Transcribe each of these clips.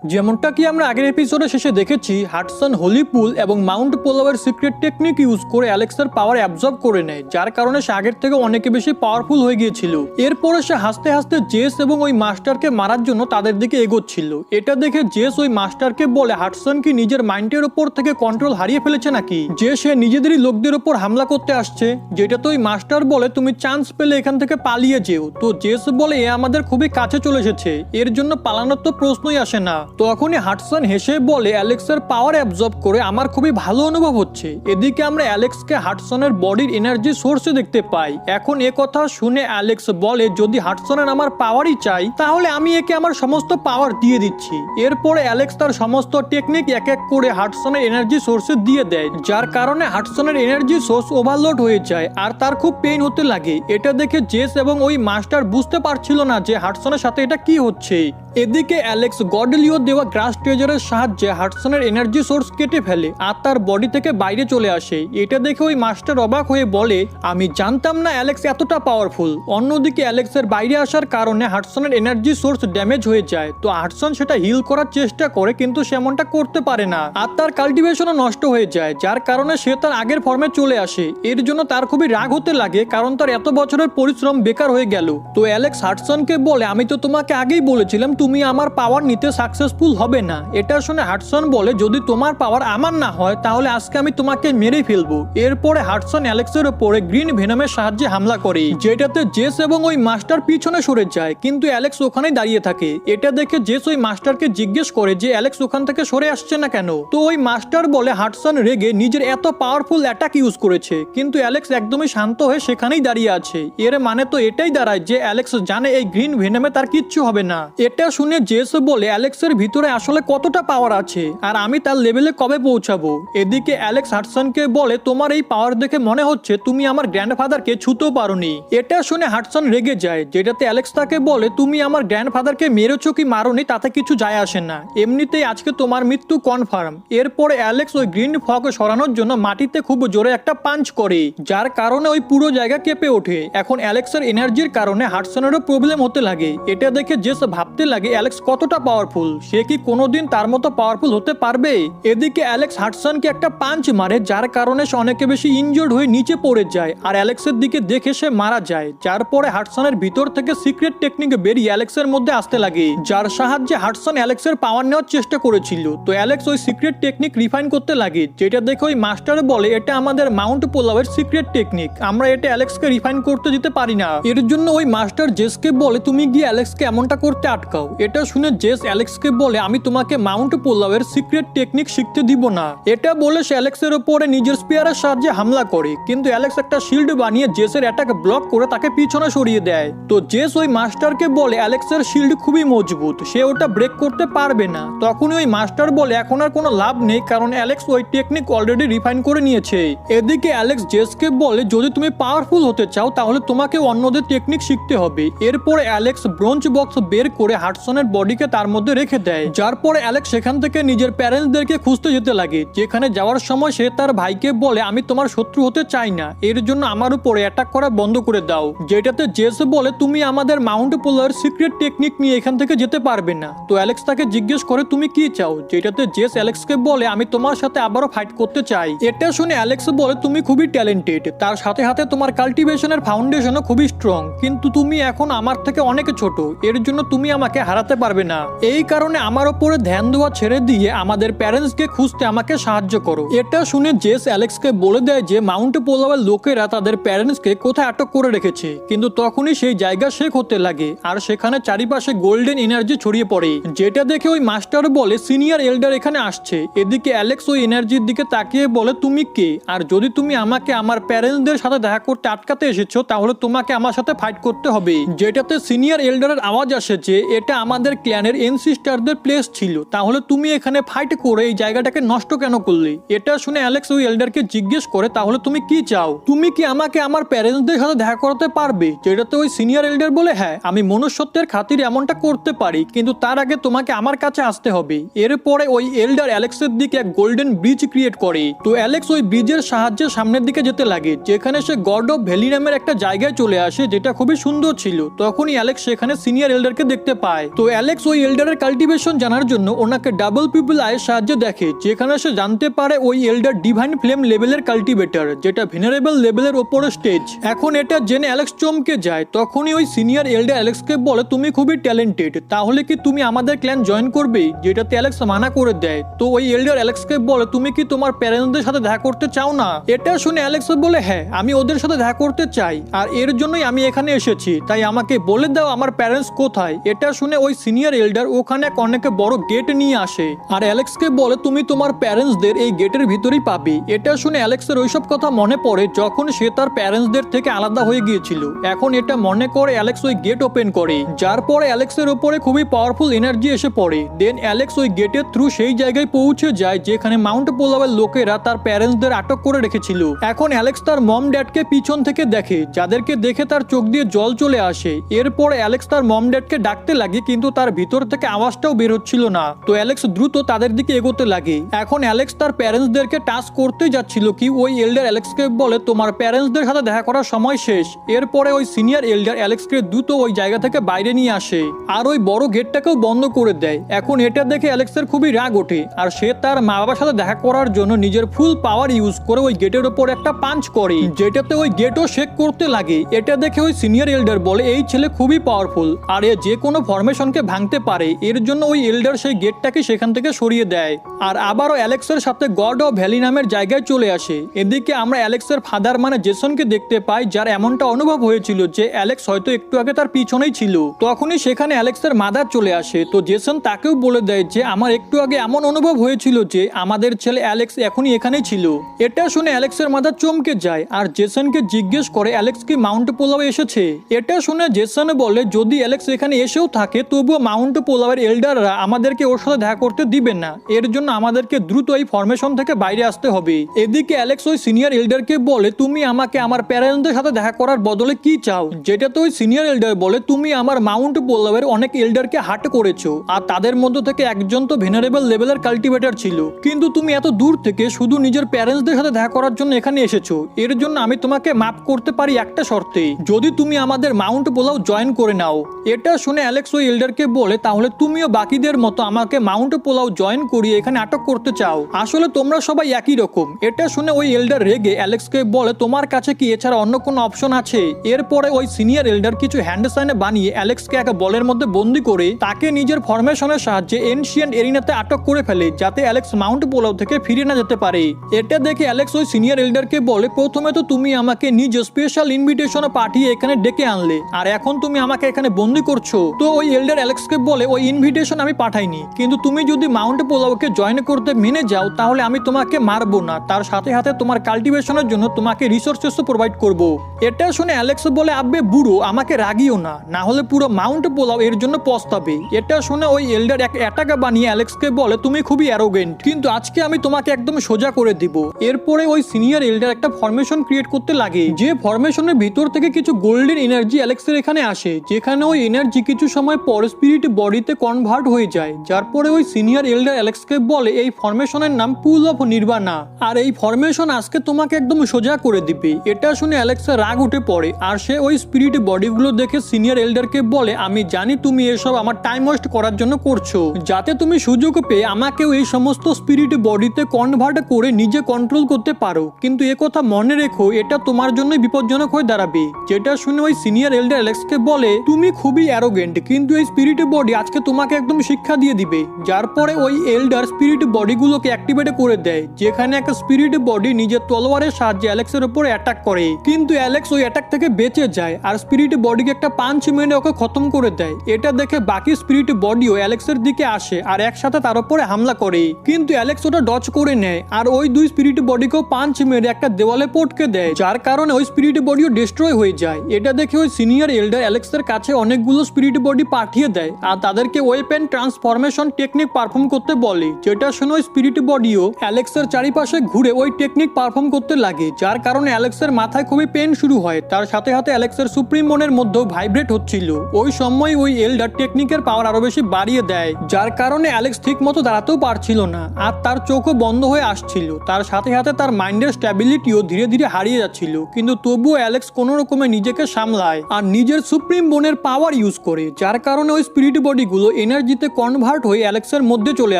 যেমনটা কি আমরা আগের এপিসোডে শেষে দেখেছি, হাডসন হোলি পুল এবং মাউন্ট পোলাওয়ের সিক্রেট টেকনিক ইউজ করে অ্যালেক্সের পাওয়ার অ্যাবজর্ব করে নেয়, যার কারণে সে আগের থেকে অনেক বেশি পাওয়ারফুল হয়ে গিয়েছিল। এরপরে সে হাসতে হাসতে জেস এবং ওই মাস্টারকে মারার জন্য তাদের দিকে এগোচ্ছিল। এটা দেখে জেস ওই মাস্টারকে বলে হাডসন কি নিজের মাইন্ডের উপর থেকে কন্ট্রোল হারিয়ে ফেলেছে নাকি, যে সে নিজেদেরই লোকদের উপর হামলা করতে আসছে। যেটা তো ওই মাস্টার বলে তুমি চান্স পেলে এখান থেকে পালিয়ে যেও। তো জেস বলে এ আমাদের খুবই কাছে চলে এসেছে, এর জন্য পালানোর তো প্রশ্নই আসে না। তখনই হাডসন হেসে বলে অ্যালেক্সের পাওয়ার অ্যাবজর্ব করে আমার খুবই ভালো অনুভব হচ্ছে। এদিকে আমরা অ্যালেক্সকে হাডসনের বডির এনার্জি সোর্সে দেখতে পাই। এখন এ কথা শুনে অ্যালেক্স বলে যদি হাডসনের আমার পাওয়ারই চাই তাহলে আমি একে আমার সমস্ত পাওয়ার দিয়ে দিচ্ছি। এরপরে অ্যালেক্স তার সমস্ত টেকনিক এক এক করে হাডসনের এনার্জি সোর্সে দিয়ে দেয়, যার কারণে হাডসনের এনার্জি সোর্স ওভারলোড হয়ে যায় আর তার খুব পেইন হতে লাগে। এটা দেখে জেস এবং ওই মাস্টার বুঝতে পারছিল না যে হাডসনের সাথে এটা কি হচ্ছে। এদিকে অ্যালেক্স গডলিও দেওয়া গ্রাস ট্রেজারের সাহায্যে হাডসনের এনার্জি সোর্স কেটে ফেলে আর তার বডি থেকে বাইরে চলে আসে। এটা দেখে ওই মাস্টার অবাক হয়ে বলে আমি জানতাম না অ্যালেক্স এতটা পাওয়ারফুল। অন্যদিকে অ্যালেক্সের বাইরে আসার কারণে হাডসনের এনার্জি সোর্স ড্যামেজ হয়ে যায়। তো হাডসন সেটা হিল করার চেষ্টা করে কিন্তু সেমনটা করতে পারে না আর তার কাল্টিভেশনও নষ্ট হয়ে যায়, যার কারণে সে তার আগের ফর্মে চলে আসে। এর জন্য তার খুবই রাগ হতে লাগে কারণ তার এত বছরের পরিশ্রম বেকার হয়ে গেল। তো অ্যালেক্স হাডসনকে বলে আমি তো তোমাকে আগেই বলেছিলাম তুমি আমার পাওয়ার নিতে সাকসেসফুল হবে না। এটা শুনে হাডসন বলে যদি তোমার পাওয়ার আমার না হয় তাহলে আজকে আমি তোমাকে মেরে ফেলবো। এরপরে হাডসন অ্যালেক্সের উপরে গ্রিন ভেনমের সাহায্যে হামলা করে, যেটাতে জেস এবং ওই মাস্টার পিছনে সরে যায় কিন্তু অ্যালেক্স ওখানেই দাঁড়িয়ে থাকে। এটা দেখে জেস ওই মাস্টারকে জিজ্ঞেস করে যে অ্যালেক্স ওখান থেকে সরে আসছে না কেন। তো ওই মাস্টার বলে হাডসন রেগে নিজের এত পাওয়ারফুল অ্যাটাক ইউজ করেছে কিন্তু অ্যালেক্স একদমই শান্ত হয়ে সেখানেই দাঁড়িয়ে আছে। এর মানে তো এটাই দাঁড়ায় যে অ্যালেক্স জানে এই গ্রিন ভেনমে তার কিচ্ছু হবে না। এটা শুনে জেস বলে অ্যালেক্সের ভিতরে আসলে কতটা পাওয়ার আছে আর আমি তার লেভেলে কবে পৌঁছাবো। এদিকে অ্যালেক্স হাডসনকে বলে তোমার এই পাওয়ার দেখে মনে হচ্ছে তুমি আমার গ্র্যান্ডফাদারকে ছুঁতেও পারোনি। এটা শুনে হাডসন রেগে যায়, যেটাতে অ্যালেক্স তাকে বলে তুমি আমার গ্র্যান্ডফাদারকে মেরেছো কি মারোনি তাতে কিছু যায় আসে না, এমনিতেই আজকে তোমার মৃত্যু কনফার্ম। এরপরে অ্যালেক্স ওই গ্রিন ফগ সরানোর জন্য মাটিতে খুব জোরে একটা পাঞ্চ করে, যার কারণে ওই পুরো জায়গা কেঁপে ওঠে। এখন অ্যালেক্সের এনার্জির কারণে হাডসনেরও প্রবলেম হতে লাগে। এটা দেখে জেস ভাবতে লাগে অ্যালেক্স কতটা পাওয়ারফুল, সে কি কোনোদিন তার মতো পাওয়ারফুল হতে পারবে। এদিকে অ্যালেক্স হাডসনকে একটা পাঞ্চ মারে, যার কারণে সে অনেক বেশি ইনজোর্ড হয়ে নিচে পড়ে যায় আর অ্যালেক্সের দিকে দেখে সে মারা যায়। যার পরে হাডসনের ভিতর থেকে সিক্রেট টেকনিক বেরিয়ে অ্যালেক্সের মধ্যে আসতে লাগে, যার সাহায্যে হাডসন অ্যালেক্সের পাওয়ার নেওয়ার চেষ্টা করেছিল। তো অ্যালেক্স ওই সিক্রেট টেকনিক রিফাইন করতে লাগে, যেটা দেখে ওই মাস্টার বলে এটা আমাদের মাউন্ট পোলাওয়ের সিক্রেট টেকনিক, আমরা এটা অ্যালেক্সকে রিফাইন করতে দিতে পারি না। এর জন্য ওই মাস্টার জেসকে বলে তুমি গিয়ে অ্যালেক্সকে এমনটা করতে আটকাও। এটা শুনে জেস অ্যালেক্সকে বলে আমি তোমাকে মাউন্ট পোলাওয়ের সিক্রেট টেকনিক শিখতে দিব না। এটা বলে সে অ্যালেক্সের উপরে নিজের স্পিয়ারের সাহায্যে হামলা করে, কিন্তু অ্যালেক্স একটা শিল্ড বানিয়ে জেসের অ্যাটাক ব্লক করে তাকে পিছনে সরিয়ে দেয়। তো জেস ওই মাস্টারকে বলে অ্যালেক্সের শিল্ড খুবই মজবুত, সে ওটা ব্রেক করতে পারবে না। তখনই ওই মাস্টার বলে এখন আর কোনো লাভ নেই কারণ অ্যালেক্স ওই টেকনিক অলরেডি রিফাইন করে নিয়েছে। এদিকে অ্যালেক্স জেসকে বলে যদি তুমি পাওয়ারফুল হতে চাও তাহলে তোমাকে অন্যদের টেকনিক শিখতে হবে। এরপরে অ্যালেক্স ব্রোঞ্জ বক্স বের করে হাডসনের বডিকে তার মধ্যে রেখে দেয়, যার পরে অ্যালেক্স সেখান থেকে নিজের প্যারেন্টসদেরকে খুঁজতে যেতে লাগে। যেখানে যাওয়ার সময় সে তার ভাইকে বলে আমি তোমার শত্রু হতে চাই না, এর জন্য আমার উপরে অ্যাটাক করা বন্ধ করে দাও। যেটাতে জেস বলে তুমি আমাদের মাউন্ট পোলার সিক্রেট টেকনিক নিয়ে এখান থেকে যেতে পারবে না। তো অ্যালেক্স তাকে জিজ্ঞেস করে তুমি কি চাও, যেটাতে জেস অ্যালেক্সকে বলে আমি তোমার সাথে আবারও ফাইট করতে চাই। এটা শুনে অ্যালেক্স বলে তুমি খুবই ট্যালেন্টেড, তার সাথে সাথে তোমার কাল্টিভেশনের ফাউন্ডেশনও খুবই স্ট্রং, কিন্তু তুমি এখন আমার থেকে অনেক ছোট, এর জন্য তুমি আমাকে হারাতে পারবে না। এই কারণে আমার উপরে ধ্যান দেওয়া ছেড়ে দিয়ে আমাদের প্যারেন্টসকে খুঁজতে আমাকে সাহায্য করো। এটা শুনে জেস অ্যালেক্সকে বলে দেয় যে মাউন্ট পোলাওয়ের লোকেরা তাদের প্যারেন্টসকে কোথায় আটক করে রেখেছে, কিন্তু তখনই সেই জায়গা শেক হতে লাগে আর সেখানে চারিপাশে গোল্ডেন এনার্জি ছড়িয়ে পড়ে, যেটা দেখে ওই মাস্টার বলে সিনিয়র এল্ডার এখানে আসছে। এদিকে অ্যালেক্স ওই এনার্জির দিকে তাকিয়ে বলে তুমি কে, আর যদি তুমি আমাকে আমার প্যারেন্টসদের সাথে দেখা করতে আটকাতে এসেছো তাহলে তোমাকে আমার সাথে ফাইট করতে হবে। যেটাতে সিনিয়র এল্ডারের আওয়াজ আসে যে এটা আমাদের ক্ল্যানের এনসিস্টারদের প্লেস ছিল, তাহলে তুমি এখানে ফাইট করে এই জায়গাটাকে নষ্ট কেন করলে। এটা শুনে অ্যালেক্স ওই এল্ডারকে জিজ্ঞেস করে তাহলে তুমি কি চাও, তুমি কি আমাকে আমার প্যারেন্টসদের সাথে দেখা করাতে পারবে। যেটাতে ওই সিনিয়র এল্ডার বলে হ্যাঁ আমি মনুষ্যত্বের খাতিরে এমনটা করতে পারি, কিন্তু তার আগে তোমাকে আমার কাছে আসতে হবে। এরপরে ওই এল্ডার অ্যালেক্সের দিকে এক গোল্ডেন ব্রিজ ক্রিয়েট করে। তো অ্যালেক্স ওই ব্রিজের সাহায্যে সামনের দিকে যেতে লাগে, যেখানে সে গড অফ ভ্যালি নামের একটা জায়গায় চলে আসে যেটা খুবই সুন্দর ছিল। তখনই অ্যালেক্স সেখানে সিনিয়র এল্ডারকে দেখতে পায়। তো অ্যালেক্স ওই এল্ডারের কাল্টিভেশন কাল্টিভেশন জানার জন্য ওনাকে ডাবল পিপল আইয়ের সাহায্যে দেখে, যেখানে সে জানতে পারে ওই এল্ডার ডিভাইন ফ্লেম লেভেলের কাল্টিভেটর, যেটা ভেনারেবল লেভেলের ওপরে স্টেজ। এখন এটা জেনে অ্যালেক্স চমকে যায়। তখনই ওই সিনিয়র এল্ডার অ্যালেক্সকে বলে, তুমি খুবই ট্যালেন্টেড, তাহলে কি তুমি আমাদের ক্ল্যান জয়েন করবে? যেটাতে অ্যালেক্স মানা করে দেয়। তো ওই এল্ডার অ্যালেক্সকে বলে, তুমি কি তোমার প্যারেন্টসদের সাথে দেখা করতে চাও না? এটা শুনে অ্যালেক্স বলে, হ্যাঁ আমি ওদের সাথে দেখা করতে চাই, আর এর জন্যই আমি এখানে এসেছি, তাই আমাকে বলে দাও আমার প্যারেন্টস কোথায়। এটা শুনে ওই সিনিয়র এল্ডার ওখানে অনেক বড় গেট নিয়ে আসে, আর অ্যালেক্সকে বলে, তুমি তোমার প্যারেন্টসদের এই গেটের ভিতরেই পাবে। এটা শুনে অ্যালেক্সের ওইসব কথা মনে পড়ে যখন সে তার প্যারেন্টসদের থেকে আলাদা হয়ে গিয়েছিল। এখন এটা মনে করে অ্যালেক্স ওই গেট ওপেন করে, যার পরে অ্যালেক্সের উপরে খুবই পাওয়ারফুল এনার্জি এসে পড়ে। দেন অ্যালেক্স ওই গেটের থ্রু সেই জায়গায় পৌঁছে যায় যেখানে মাউন্ট পোলাওয়ের লোকেরা তার প্যারেন্টসদের আটক করে রেখেছিল। এখন অ্যালেক্স তার মম ড্যাডকে পিছন থেকে দেখে, যাদেরকে দেখে তার চোখ দিয়ে জল চলে আসে। এরপর অ্যালেক্স তার মম ড্যাডকে ডাকতে লাগে, কিন্তু তার ভিতর থেকে আওয়াজটাও বের হচ্ছিল না। তো অ্যালেক্স দ্রুত তাদের দিকে এগোতে লাগে। এখন অ্যালেক্স তার প্যারেন্টসদেরকে টাচ করতে যাচ্ছিল কি ওই এল্ডার অ্যালেক্সকে বলে, তোমার প্যারেন্টসদের সাথে দেখা করার সময় শেষ। এরপরে ওই সিনিয়র এল্ডার অ্যালেক্সকে দ্রুত ওই জায়গা থেকে বাইরে নিয়ে আসে, আর ওই বড় গেটটাকেও বন্ধ করে দেয়। এখন এটা দেখে অ্যালেক্সের খুবই রাগ ওঠে, আর সে তার মা বাবার সাথে দেখা করার জন্য নিজের ফুল পাওয়ার ইউজ করে ওই গেটের উপর একটা পাঞ্চ করে, যেটাতে ওই গেটও শেক করতে লাগে। এটা দেখে ওই সিনিয়র এল্ডার বলে, এই ছেলে খুবই পাওয়ারফুল, আর এ যে কোনো ফরমেশনকে ভাঙতে পারে। এর জন্য ওই এল্ডার সেই গেটটাকে সেখান থেকে সরিয়ে দেয়, আর আবারও অ্যালেক্সের সাথে গড অফ ভ্যালি নামের জায়গায় চলে আসে। এদিকে আমরা অ্যালেক্সের ফাদার মানে জেসনকে দেখতে পাই, যার এমনটা অনুভব হয়েছিল যে অ্যালেক্স হয়তো একটু আগে তার পিছনেই ছিল। তখনই সেখানে অ্যালেক্সের মাদার চলে আসে। তো জেসন তাকেও বলে দেয় যে আমার একটু আগে এমন অনুভব হয়েছিল যে আমাদের ছেলে অ্যালেক্স এখনই এখানেই ছিল। এটা শুনে অ্যালেক্সের মাদার চমকে যায়, আর জেসনকে জিজ্ঞেস করে অ্যালেক্স কি মাউন্ট পোলাওয়ে এসেছে। এটা শুনে জেসন বলে, যদি অ্যালেক্স এখানে এসেও থাকে তবুও মাউন্ট পোলাওয়ের এল্ডাররা আমাদেরকে ওর সাথে দেখা করতে দিবেন না। এর জন্য আমাদেরকে দ্রুত এই ফরমেশন থেকে বাইরে আসতে হবে। এদিকে অ্যালেক্স ওই সিনিয়র এল্ডারকে বলে, তুমি আমাকে আমার প্যারেন্টসদের সাথে দেখা করার বদলে কি চাও? যেটাতে ওই সিনিয়র এল্ডার বলে, তুমি আমার মাউন্ট পোলাওয়ের অনেক এল্ডারকে হার্ট করেছো, আর তাদের মধ্যে থেকে একজন তো ভেনারেবল লেভেলের কাল্টিভেটর ছিল, কিন্তু তুমি এত দূর থেকে শুধু নিজের প্যারেন্টসদের সাথে দেখা করার জন্য এখানে এসেছো। এর জন্য আমি তোমাকে মাফ করতে পারি একটা শর্তে, যদি তুমি আমাদের মাউন্ট পোলাও জয়েন করে নাও। এটা শুনে অ্যালেক্স ওই এল্ডারকে বলে, তাহলে তুমিও বাকিদের মতো আমাকে মাউন্ট পোলাও জয়েন করিয়ে এখানে আটক করতে চাও? আসলে তোমরা সবাই একই রকম। এটা শুনে ওই এল্ডার রেগে অ্যালেক্সকে বলে, তোমার কাছে কি এছাড়া অন্য কোনো অপশন আছে? এরপরে ওই সিনিয়র এল্ডার কিছু হ্যান্ড সাইনে বানিয়ে অ্যালেক্সকে এক বলের মধ্যে বন্দি করে তাকে নিজের ফরমেশনের সাহায্যে এনশিয়েন্ট এরিনাতে আটক করে ফেলে, যাতে অ্যালেক্স মাউন্ট পোলাও থেকে ফিরে না যেতে পারে। এটা দেখে অ্যালেক্স ওই সিনিয়র এল্ডারকে বলে, প্রথমে তো তুমি আমাকে নিজ স্পেশাল ইনভিটেশন পাঠিয়ে এখানে ডেকে আনলে, আর এখন তুমি আমাকে এখানে বন্দি করছো। তো ওই এল্ডার অ্যালেক্সকে বলে, ওই ইনভিটেশন আমি পাঠাইনি, কিন্তু তুমি যদি মাউন্ট পোলাওকে জয়েন করতে মেনে যাও তাহলে আমি তোমাকে মারবো না, তার সাথে সাথে তোমার কাল্টিভেশনের জন্য তোমাকে রিসোর্সেসও প্রোভাইড করব। এটা শুনে অ্যালেক্স বলে, আব্বে বুড়ো, আমাকে রাগিও না, না হলে পুরো মাউন্ট পোলাও এর জন্য পস্তাবে। এটা শুনে ওই এল্ডার এক অ্যাটাকা বানিয়ে অ্যালেক্সকে বলে, তুমি খুবই অ্যারোগেন্ট, কিন্তু আজকে আমি তোমাকে একদম সোজা করে দিব। এরপরে ওই সিনিয়র এল্ডার একটা ফরমেশন ক্রিয়েট করতে লাগে, যে ফরমেশনের ভিতর থেকে কিছু গোল্ডেন এনার্জি অ্যালেক্সের এখানে আসে, যেখানে ওই এনার্জি কিছু সময় পর স্পিরিট বডিতে কনভার্ট হয়ে যায়। যার পরে ওই সিনিয়র এল্ডার অ্যালেক্সকে বলে, এই ফরমেশনের নাম পুল অফ নির্বাণা, আর এই ফরমেশন আজকে তোমাকে একদম সোজা করে দিবে। এটা শুনে অ্যালেক্সের রাগ উঠে পড়ে, আর সে ওই স্পিরিট বডিগুলো দেখে সিনিয়র এল্ডারকে বলে, আমি জানি তুমি এসব আমার টাইম ওয়েস্ট করার জন্য করছো, যাতে তুমি সুযোগ পেয়ে আমাকেও এই সমস্ত স্পিরিট বডিতে কনভার্ট করে নিজে কন্ট্রোল করতে পারো, কিন্তু এ কথা মনে রেখো এটা তোমার জন্য বিপজ্জনক হয়ে দাঁড়াবে। যেটা শুনে ওই সিনিয়র এল্ডার অ্যালেক্সকে বলে, তুমি খুবই অ্যারোগেন্ট, কিন্তু এই স্পিরিট বডি আজকে তোমাকে একদম শিক্ষা দিয়ে দিবে। যার পরে ওই এল্ডার স্পিরিট বডিগুলোকে অ্যাক্টিভেট করে দেয়, যেখানে একটা স্পিরিট বডি নিজের তলোয়ারের সাহায্যে অ্যালেক্সের উপর অ্যাটাক করে, কিন্তু অ্যালেক্স ওই অ্যাটাক থেকে বেঁচে যায়, আর স্পিরিট বডিকে একটা পাঞ্চ মেরে ওকে খতম করে দেয়। এটা দেখে বাকি স্পিরিট বডিও অ্যালেক্সের দিকে আসে আর একসাথে তার উপরে হামলা করে, কিন্তু অ্যালেক্স ওটা ডজ করে নেয়, আর ওই দুই স্পিরিট বডিকেও পাঞ্চ মেরে একটা দেওয়ালে পটকে দেয়, যার কারণে ওই স্পিরিট বডিও ডিস্ট্রয় হয়ে যায়। এটা দেখে ওই সিনিয়র এল্ডার অ্যালেক্সের কাছে অনেকগুলো স্পিরিট বডি পাঠিয়ে দেয়, আর তাদেরকে ওয়েপেন ট্রান্সফরমেশন টেকনিক পারফর্ম করতে বলে। যেটা শুনে ওই স্পিরিট বডিও অ্যালেক্সের চারিপাশে ঘুরে ওই টেকনিক পারফর্ম করতে লাগে, যার কারণে অ্যালেক্সের মাথায় খুবই পেন শুরু হয়। তার সাথে সাথে অ্যালেক্সের সুপ্রিম মনের মধ্যেও ভাইব্রেট হচ্ছিল। ওই সময় ওই এল্ডার টেকনিকের পাওয়ার আরো বেশি বাড়িয়ে দেয়, যার কারণে অ্যালেক্স ঠিক মতো দাঁড়াতেও পারছিল না, আর তার চোখও বন্ধ হয়ে আসছিল। তার সাথে সাথে তার মাইন্ডের স্ট্যাবিলিটিও ধীরে ধীরে হারিয়ে যাচ্ছিল, কিন্তু তবুও অ্যালেক্স কোনো রকমে নিজেকে সামলায় আর নিজের সুপ্রিম বোনের পাওয়ার ইউজ করে, যার কারণে ওই স্পিরিট বডিগুলো এনার্জি এনার্জিতে কনভার্ট হয়ে অ্যালেক্সের মধ্যে চলে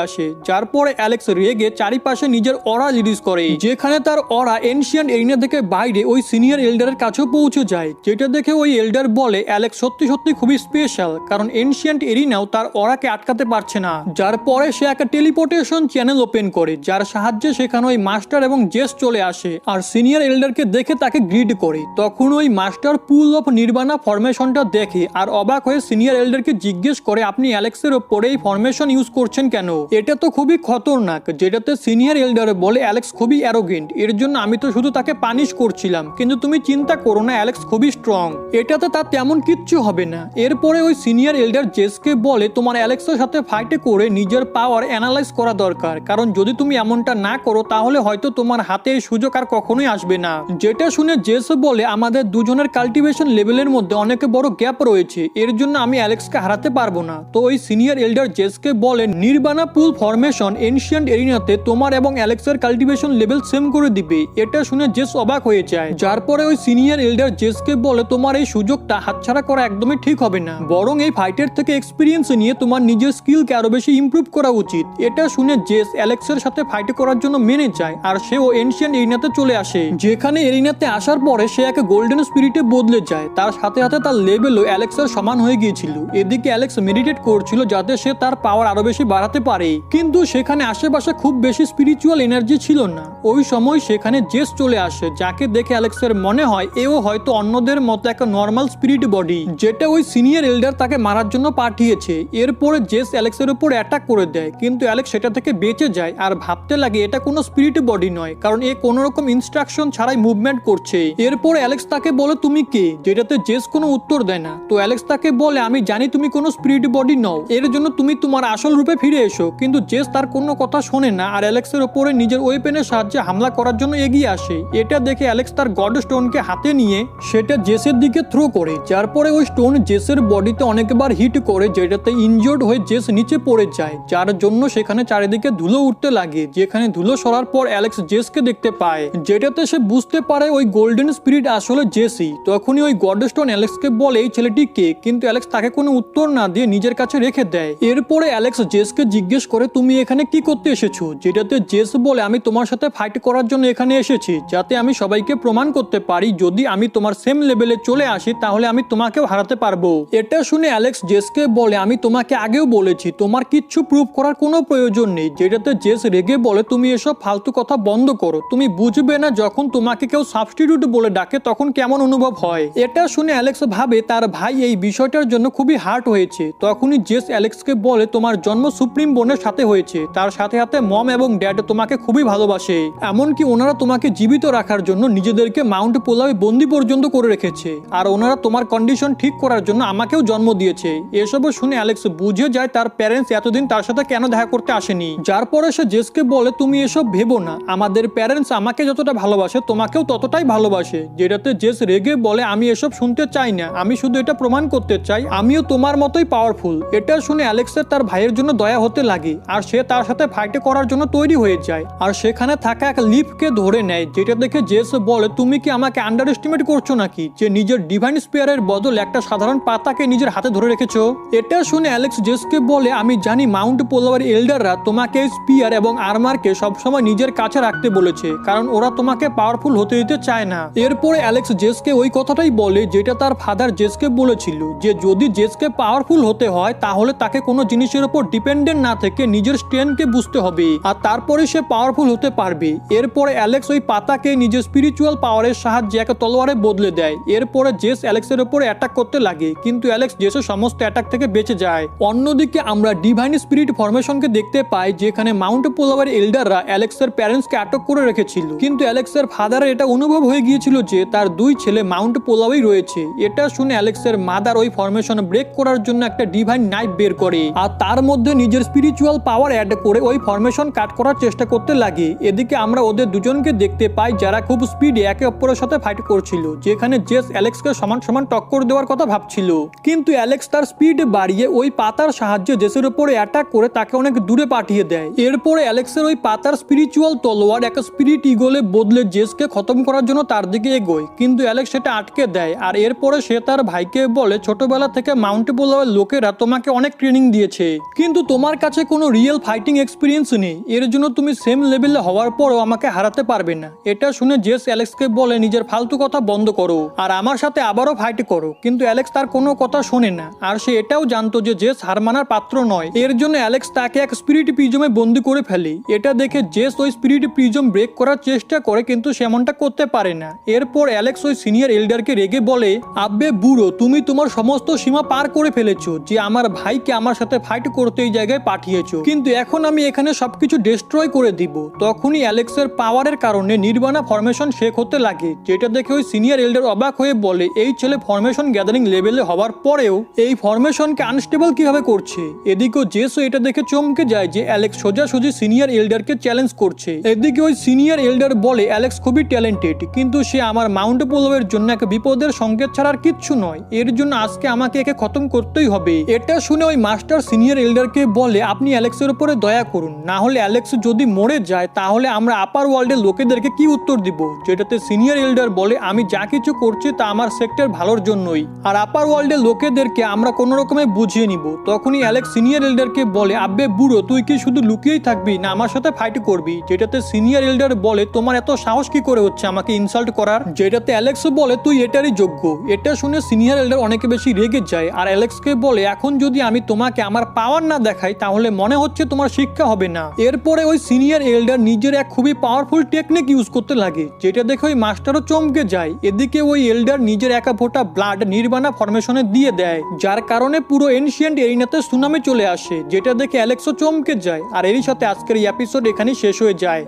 আসে, যার পরে অ্যালেক্স রেগে চারিপাশে নিজের অরা রিলিজ করে, যেখানে তার অরা এনশিয়েন্ট এরিনা থেকে বাইরে ওই সিনিয়র এল্ডারের কাছেও পৌঁছে যায়। যেটা দেখে ওই এল্ডার বলে অ্যালেক্স সত্যি সত্যি খুবই স্পেশাল, কারণ এনশিয়েন্ট এরিনাও তার অরাকে আটকাতে পারছে না। যার পরে সে একটা টেলিপোর্টেশন চ্যানেল ওপেন করে, যার সাহায্যে সেখানে ওই মাস্টার এবং জেস চলে আসে আর সিনিয়র এল্ডারকে দেখে তাকে গ্রিড করে। তখন ওই মাস্টার পুল অফ নির্বাণা ফরমেশনটা দেখে আর অবাক হয়ে সিনিয়র এল্ডারকে জিজ্ঞেস করে, আপনি অ্যালেক্সের ওপরে এই ফরমেশন ইউজ করছেন কেন? এটা তো খুবই খতরনাক। যেটাতে সিনিয়র এল্ডার বলে অ্যালেক্স খুবই অ্যারোগেন্ট, এর জন্য আমি তো শুধু তাকে পানিশ করছিলাম, কিন্তু তুমি চিন্তা করো না, অ্যালেক্স খুবই স্ট্রং, এটাতে তার তেমন কিচ্ছু হবে না। এরপরে ওই সিনিয়র এল্ডার জেসকে বলে তোমার অ্যালেক্সের সাথে ফাইটে করে নিজের পাওয়ার অ্যানালাইজ করা দরকার, কারণ যদি তুমি এমনটা না করো তাহলে হয়তো তোমার হাতে এই সুযোগ আর কখনোই আসবে না। যেটা শুনে জেস বলে আমাদের দুজনের কাল্টিভেশন লেভেলের মধ্যে অনেক বড় গ্যাপ রয়েছে, এর জন্য আমি অ্যালেক্সকে হারাতে পারবো না। তো ওই সিনিয়র এল্ডার জেসকে বলে নির্বাণা পুল ফরমেশন এনশিয়েন্ট এরিনাতে তোমার এবং অ্যালেক্সের কাল্টিভেশন লেভেল সেম করে দিবে। এটা শুনে জেস অবাক হয়ে যায়, যার পরে ওই সিনিয়র এল্ডার জেসকে বলে তোমার এই সুযোগটা হাতছাড়া করা একদমই ঠিক হবে না, বরং এই ফাইটের থেকে এক্সপিরিয়েন্স নিয়ে তোমার নিজের স্কিলকে আরো বেশি ইমপ্রুভ করা উচিত। এটা শুনে জেস অ্যালেক্সের সাথে ফাইট করার জন্য মেনে যায় আর সেও এনশিয়েন্ট এরিনাতে চলে আসে, যেখানে এরিনাতে আসার পরে সে এক গোল্ডেন স্পিরিটে বদলে যায়। তার সাথে সাথে তার লেভেলও অ্যালেক্সের সমান হয়ে গিয়েছিল। এদিকে অ্যালেক্স মেডিটেট করছিল যাতে সে তার পাওয়ার আরো বেশি বাড়াতে পারে, কিন্তু সেখানে আশেপাশে খুব বেশি স্পিরিচুয়াল এনার্জি ছিল না। ওই সময় সেখানে জেস চলে আসে, যাকে দেখে অ্যালেক্সের মনে হয় এও হয়তো অন্যদের মতো একটা নর্মাল স্পিরিট বডি, যেটা ওই সিনিয়র এল্ডার তাকে মারার জন্য পাঠিয়েছে। এরপরে জেস অ্যালেক্সের উপর অ্যাটাক করে দেয়, কিন্তু অ্যালেক্স সেটা থেকে বেঁচে যায় আর ভাবতে লাগে এটা কোনো স্পিরিট বডি নয়, কারণ এ কোনো রকম ইনস্ট্রাকশন ছাড়াই মুভমেন্ট করছে। এরপর অ্যালেক্স তাকে বলে তুমি কে, যেটাতে জেস কোনো উত্তর দেয় না। তো অ্যালেক্স তাকে বলে আমি জানি তুমি কোনো স্পিরিট বডি নও, এর জন্য তুমি তোমার আসল রূপে ফিরে এসো। কিন্তু জেস তার কোনো কথা শোনে না আর অ্যালেক্সের উপরে নিজের ওয়েপেনের সাহায্যে হামলা করার জন্য এগিয়ে আসে। এটা দেখে অ্যালেক্স তার গড স্টোনকে হাতে নিয়ে সেটা জেসের দিকে থ্রো করে, যার পরে ওই স্টোন জেসের বডিতে অনেকবার হিট করে, যেটাতে ইনজিওর্ড হয়ে জেস নিচে পড়ে যায়, যার জন্য সেখানে চারিদিকে ধুলো উঠতে লাগে। যেখানে ধুলো সরার পর অ্যালেক্স জেসকে দেখতে পায়, যেটাতে সে বুঝতে পারে ওই গোল্ডেন স্পিরিট আসলে জেসই। তখনই ওই গড স্টোন অ্যালেক্সকে বলে এই ছেলেটি কে, কিন্তু অ্যালেক্স তাকে কোনো উত্তর না দিয়ে নিজের কাছে রেখে দেয়। এরপরে অ্যালেক্স জেসকে জিজ্ঞেস করে তুমি এখানে কি করতে এসেছো, যেটাতে জেস বলে আমি তোমার সাথে ফাইট করার জন্য এখানে এসেছি, যাতে আমি সবাইকে প্রমাণ করতে পারি যদি আমি তোমার সেম লেভেলে চলে আসি তাহলে আমি তোমাকেও হারাতে পারবো। এটা শুনে অ্যালেক্স জেসকে বলে আমি তোমাকে আগেও বলেছি তোমার কিচ্ছু প্রুভ করার কোনো প্রয়োজন নেই, যেটাতে জেস রেগে বলে তুমি এসব ফালতু কথা বন্ধ করো, তুমি বুঝবে না যখন তোমাকে কেউ সাবস্টিটিউট বলে ডাকে তখন কেমন অনুভব হয়। এটা শুনে অ্যালেক্স ভাবে তার ভাই এই বিষয়টার জন্য খুবই হার্ট হয়েছে। তখনই জেস অ্যালেক্সকে বলে তোমার জন্ম সুপ্রিম বোনের সাথে হয়েছে, তার সাথে সাথে মম এবং ড্যাড তোমাকে খুবই ভালোবাসে, এমনকি ওনারা তোমাকে জীবিত রাখার জন্য নিজেদেরকে মাউন্ট পোলাওয়ে বন্দি পর্যন্ত করে রেখেছে, আর ওনারা তোমার কন্ডিশন ঠিক করার জন্য আমাকেও জন্ম দিয়েছে। এসব শুনে অ্যালেক্স বুঝে যায় তার প্যারেন্টস এতদিন তার সাথে কেন দেখা করতে আসেনি। যার পরে সে জেসকে বলে তুমি এসব ভেবো না, আমাদের প্যারেন্টস আমাকে যতটা ভালোবাসে তোমাকেও ততটাই ভালোবাসে। যেটাতে জেস রেগে বলে আমি এসব শুনতে চাই না, আমি শুধু এটা প্রমাণ করতে চাই আমিও তোমার মতোই পাওয়ারফুল। এটা শুনে অ্যালেক্সের তার ভাইয়ের জন্য দয়া হতে লাগে আর সে তার সাথে ফাইটে করার জন্য তৈরি হয়ে যায় আর সেখানে থাকা এক লিফকে ধরে নেয়। যেটা দেখে জেস বলে তুমি কি আমাকে আন্ডার এস্টিমেট করছো নাকি, যে নিজের ডিভাইন স্পিয়ারের বদলে একটা সাধারণ পাতাকে নিজের হাতে ধরে রেখেছো। এটা শুনে অ্যালেক্স জেসকে বলে আমি জানি মাউন্ট পোলাওয়ের এল্ডাররা তোমাকে স্পিয়ার এবং আর্মারকে সবসময় নিজের কাছে রাখতে বলেছে, কারণ ওরা তোমাকে পাওয়ারফুল হতে দিতে চায় না। এরপরে অ্যালেক্স জেসকে ওই কথাটাই বলে যেটা তার ফাদার জেসকে বলেছিল, যে যদি জেসকে পাওয়ারফুল হতে হয় তাহলে তাকে কোনো জিনিসের উপর ডিপেন্ডেন্ট না থেকে নিজের স্ট্রেংথকে বুঝতে হবে আর তারপরে সে পাওয়ারফুল হতে পারবে। এরপরে অ্যালেক্স ওই পাতাকে নিজের স্পিরিচুয়াল পাওয়ারের সাহায্যে একটা তলোয়ারে বদলে দেয়। এরপরে জেস অ্যালেক্সের উপর অ্যাটাক করতে লাগে, কিন্তু অ্যালেক্স জেসের সমস্ত অ্যাটাক থেকে বেঁচে যায়। অন্যদিকে আমরা ডিভাইন স্পিরিট ফরমেশনকে দেখতে পাই, যেখানে মাউন্ট পোলাওয়ের এল্ডাররা অ্যালেক্সের প্যারেন্টসকে আটক করে রেখেছিল, কিন্তু অ্যালেক্সের ফাদারের এটা অনুভব হয়ে গিয়েছিল যে তার দুই ছেলে মাউন্ট পোলাওয়েই রয়েছে। এটা শুনে অ্যালেক্সের মাদার ওই ফরমেশন ব্রেক করার জন্য একটা ডিভাইন নাইফ বের করে আর তার মধ্যে নিজের স্পিরিচুয়াল পাওয়ার অ্যাড করে ওই ফরমেশন কাট করার চেষ্টা করতে লাগে। এদিকে আমরা ওদের দুজনকে দেখতে পাই যারা খুব স্পিডে একে অপরের সাথে ফাইট করছিল, যেখানে জেস অ্যালেক্সকে সমান সমান টক্কর দেওয়ার কথা ভাবছিল, কিন্তু অ্যালেক্স তার স্পিড বাড়িয়ে ওই পাতার সাহায্যে জেসের উপরে অ্যাটাক করে তাকে অনেক দূরে পাঠিয়ে দেয়। এরপরে অ্যালেক্সের ওই পাতার স্পিরিচুয়াল তলোয়ার এক স্পিরিট ইগলে বদলে জেসকে খতম করার জন্য তার দিকে এগোয়, কিন্তু অ্যালেক্স সেটা আটকে দেয়। আর এরপরে সে তার ভাইকে বলে ছোটবেলা থেকে মাউন্ট পোলাওয়ের লোকেরা তোমাকে অনেক অনেক ট্রেনিং দিয়েছে, কিন্তু তোমার কাছে কোনো রিয়েল ফাইটিং এক্সপিরিয়েন্স নেই, এর জন্য তুমি সেম লেভেলে হওয়ার পরও আমাকে হারাতে পারবে না। এটা শুনে জেস অ্যালেক্সকে বলে নিজের ফালতু কথা বন্ধ করো আর আমার সাথে আবারও ফাইট করো, কিন্তু অ্যালেক্স তার কোনো কথা শোনে না। আর সে এটাও জানতো যে জেস হার মানার পাত্র নয়, এর জন্য অ্যালেক্স তাকে এক স্পিরিট প্রিজমে বন্দি করে ফেলে। এটা দেখে জেস ওই স্পিরিট প্রিজম ব্রেক করার চেষ্টা করে, কিন্তু সেমনটা করতে পারে না। এরপর অ্যালেক্স ওই সিনিয়র এল্ডারকে রেগে বলে, আব্বে বুড়ো, তুমি তোমার সমস্ত সীমা পার করে ফেলেছো যে আমার ভাইকে আমার সাথে ফাইট করতে এই জায়গায় পাঠিয়েছো, কিন্তু এখন আমি এখানে সবকিছু ডিস্ট্রয় করে দিব। তখনই অ্যালেক্সের পাওয়ারের কারণে নির্বাণা ফরমেশন শেক হতে লাগে, যেটা দেখে ওই সিনিয়র এল্ডার অবাক হয়ে বলে এই ছেলে ফরমেশন গ্যাদারিং লেভেলে হওয়ার পরেও এই ফরমেশনকে আনস্টেবল কিভাবে করছে। এদিকেও জেসও এটা দেখে চমকে যায় যে অ্যালেক্স সোজাসুজি সিনিয়র এল্ডারকে চ্যালেঞ্জ করছে। এদিকে ওই সিনিয়র এল্ডার বলে অ্যালেক্স খুবই ট্যালেন্টেড, কিন্তু সে আমার মাউন্ট পোলোয়ের জন্য এক বিপদের সংকেত ছাড়া আর কিচ্ছু নয়, এর জন্য আজকে আমাকে একে খতম করতেই হবে। এটা শুনে ওই মাস্টার সিনিয়র এল্ডারকে বলে আপনি অ্যালেক্সের উপরে দয়া করুন, না হলে অ্যালেক্স যদি মরে যায় তাহলে আমরা আপার ওয়ার্ল্ডের লোকেদেরকে কি উত্তর দিব। যেটাতে সিনিয়র এল্ডার বলে আমি যা কিছু করছি তা আমার সেক্টর ভালোর জন্যই, আর আপার ওয়ার্ল্ডের লোকেদেরকে আমরা কোনো রকমে বুঝিয়ে নিব। তখনই অ্যালেক্স সিনিয়র এল্ডারকে বলে আব্বে বুড়ো, তুই কি শুধু লুকিয়েই থাকবি না আমার সাথে ফাইট করবি। যেটাতে সিনিয়র এল্ডার বলে তোমার এত সাহস কি করে হচ্ছে আমাকে ইনসাল্ট করার। যেটাতে অ্যালেক্স বলে তুই এটারই যোগ্য। এটা শুনে সিনিয়র এল্ডার অনেক বেশি রেগে যায় আর অ্যালেক্সকে বলে এখন যদি আমি তোমাকে আমার পাওয়ার না দেখাই তাহলে মনে হচ্ছে তোমার শিক্ষা হবে না। এরপরে ওই সিনিয়র এল্ডার নিজের এক খুবই পাওয়ারফুল টেকনিক ইউজ করতে লাগে, যেটা দেখে ওই মাস্টারও চমকে যায়। এদিকে ওই এল্ডার নিজের একা ফোঁটা ব্লাড নির্বাণা ফরমেশনে দিয়ে দেয়, যার কারণে পুরো এনশিয়েন্ট এরিনাতে সুনামি চলে আসে, যেটা দেখে অ্যালেক্সও চমকে যায়। আর এরই সাথে আজকের এই এপিসোড এখানেই শেষ হয়ে যায়।